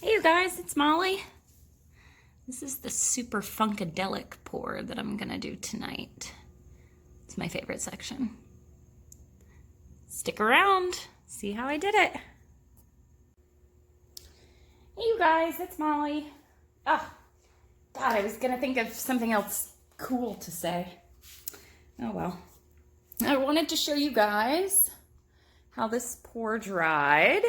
Hey you guys, it's Molly. This is the super funkadelic pour that I'm gonna do tonight. It's my favorite section. Stick around, see how I did it. Hey you guys, it's Molly. Oh, God, I was gonna think of something else cool to say. Oh well. I wanted to show you guys how this pour dried,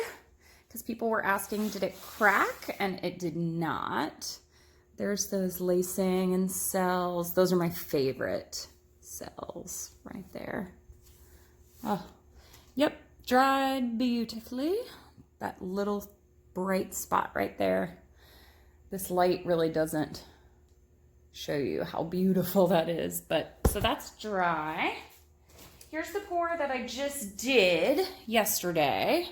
because people were asking, did it crack? And it did not. There's those lacing and cells. Those are my favorite cells right there. Oh, yep, dried beautifully. That little bright spot right there. This light really doesn't show you how beautiful that is, but so that's dry. Here's the pour that I just did yesterday,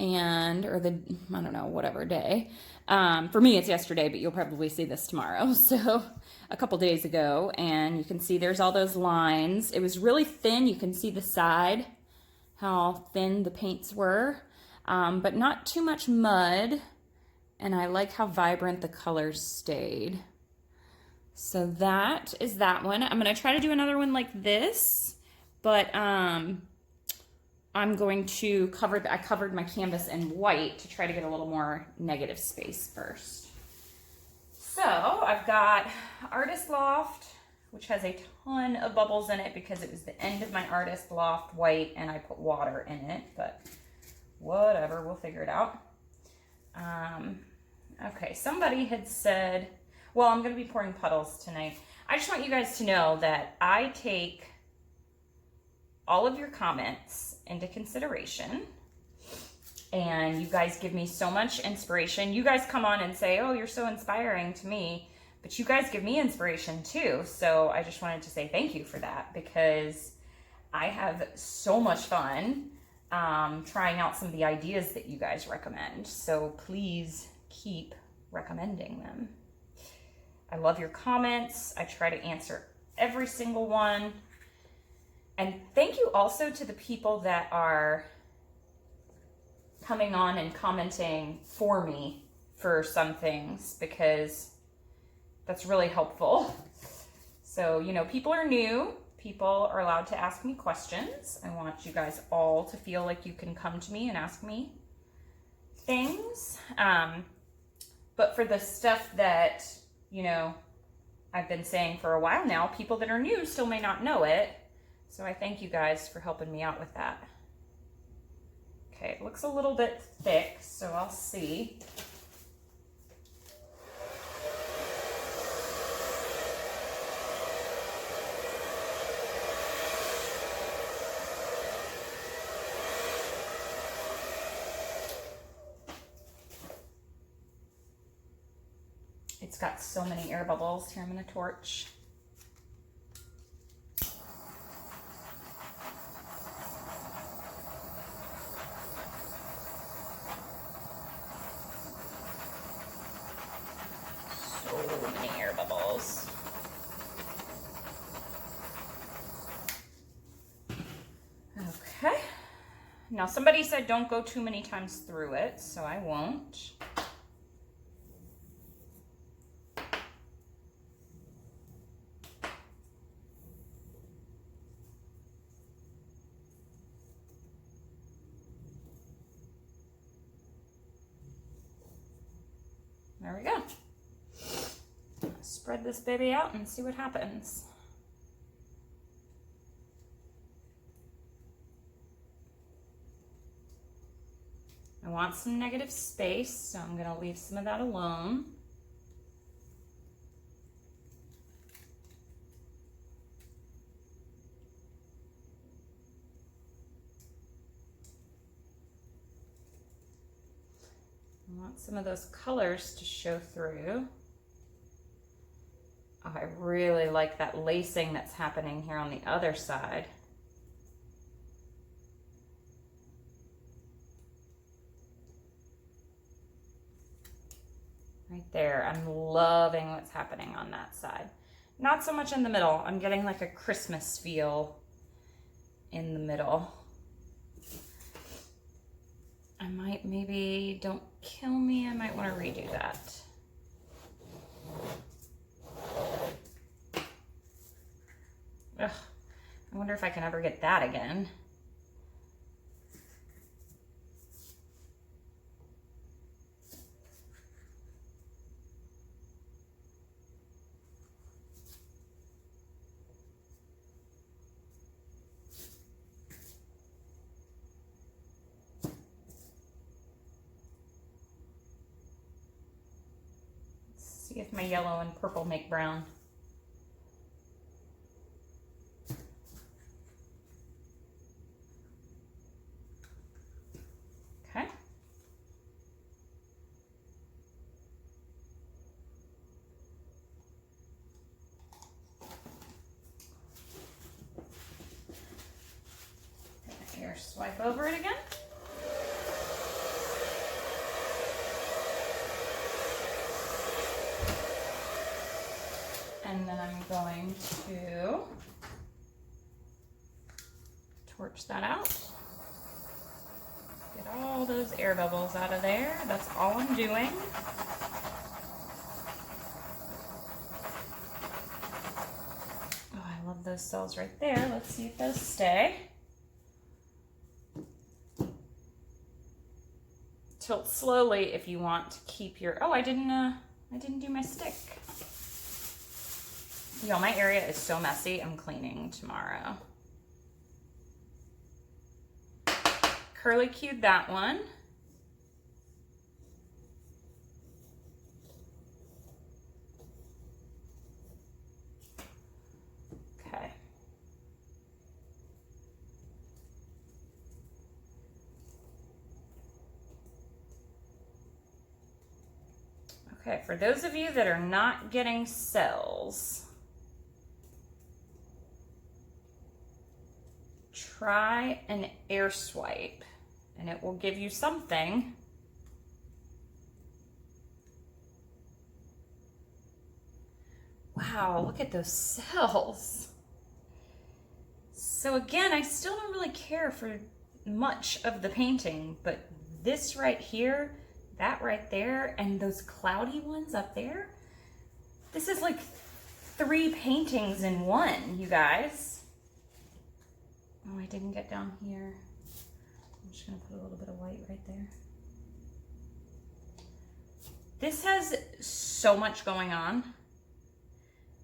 I don't know, whatever day. For me, it's yesterday, but you'll probably see this tomorrow. So a couple days ago, and you can see there's all those lines. It was really thin. You can see the side, how thin the paints were, but not too much mud. And I like how vibrant the colors stayed. So that is that one. I'm going to try to do another one like this, but I'm going to I covered my canvas in white to try to get a little more negative space first. So I've got Artist Loft, which has a ton of bubbles in it because it was the end of my Artist Loft white and I put water in it, but whatever, we'll figure it out. Okay, somebody had said, well, I'm going to be pouring puddles tonight. I just want you guys to know that I take all of your comments into consideration, and you guys give me so much inspiration. You guys come on and say, oh, you're so inspiring to me, but you guys give me inspiration too. So I just wanted to say thank you for that, because I have so much fun trying out some of the ideas that you guys recommend. So please keep recommending them. I love your comments. I try to answer every single one. And thank you also to the people that are coming on and commenting for me for some things, because that's really helpful. So, you know, people are new. People are allowed to ask me questions. I want you guys all to feel like you can come to me and ask me things. But for the stuff that, you know, I've been saying for a while now, people that are new still may not know it. So I thank you guys for helping me out with that. Okay, it looks a little bit thick, so I'll see. It's got so many air bubbles. Here, I'm gonna torch. Okay. Now somebody said don't go too many times through it, so I won't. There we go. Spread this baby out and see what happens. I want some negative space, so I'm going to leave some of that alone. I want some of those colors to show through. Oh, I really like that lacing that's happening here on the other side. Right there, I'm loving what's happening on that side. Not so much in the middle. I'm getting like a Christmas feel in the middle. I might, maybe, don't kill me, I might want to redo that. Ugh, I wonder if I can ever get that again. See if my yellow and purple make brown. Okay. Here, swipe over it again. And then I'm going to torch that out. Get all those air bubbles out of there. That's all I'm doing. Oh, I love those cells right there. Let's see if those stay. Tilt slowly if you want to keep your, oh, I didn't do my stick. Y'all, my area is so messy. I'm cleaning tomorrow. Curly cued that one. Okay. Okay, for those of you that are not getting cells, try an air swipe and it will give you something. Wow, look at those cells. So again, I still don't really care for much of the painting, but this right here, that right there, and those cloudy ones up there, this is like 3 paintings in one, you guys. Oh, I didn't get down here. I'm just gonna put a little bit of white right there. This has so much going on.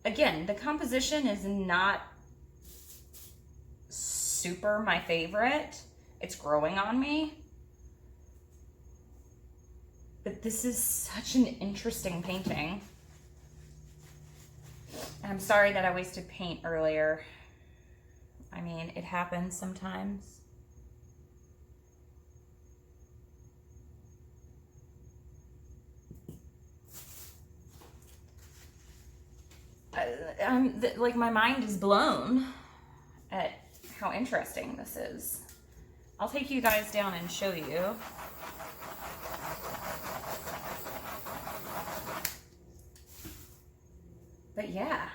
Again, the composition is not super my favorite. It's growing on me. But this is such an interesting painting. And I'm sorry that I wasted paint earlier. I mean, it happens sometimes. Like, my mind is blown at how interesting this is. I'll take you guys down and show you. But yeah,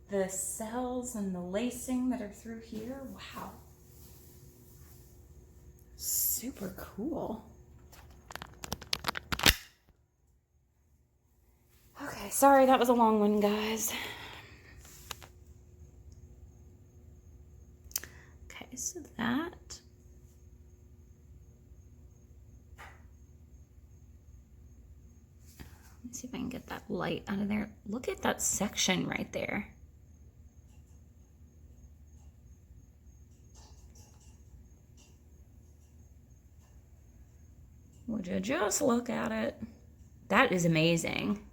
the cells and the lacing that are through here, wow. Super cool. Okay, sorry that was a long one, guys. Okay, so that. Let's see if I can get that light out of there. Look at that section right there. Would you just look at it? That is amazing.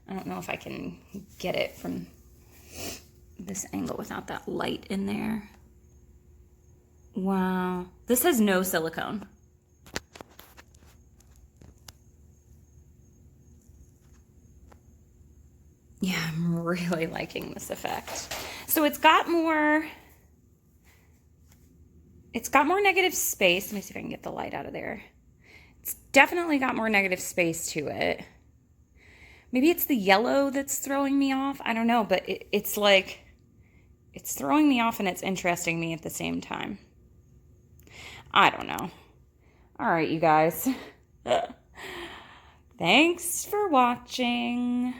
I don't know if I can get it from this angle without that light in there. Wow. This has no silicone. Yeah, I'm really liking this effect. So it's got more negative space. Let me see if I can get the light out of there. It's definitely got more negative space to it. Maybe it's the yellow that's throwing me off. I don't know, but it's like, it's throwing me off and it's interesting me at the same time. I don't know. All right, you guys. Thanks for watching.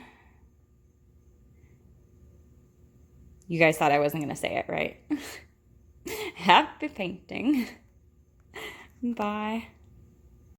You guys thought I wasn't going to say it, right? Happy painting. Bye.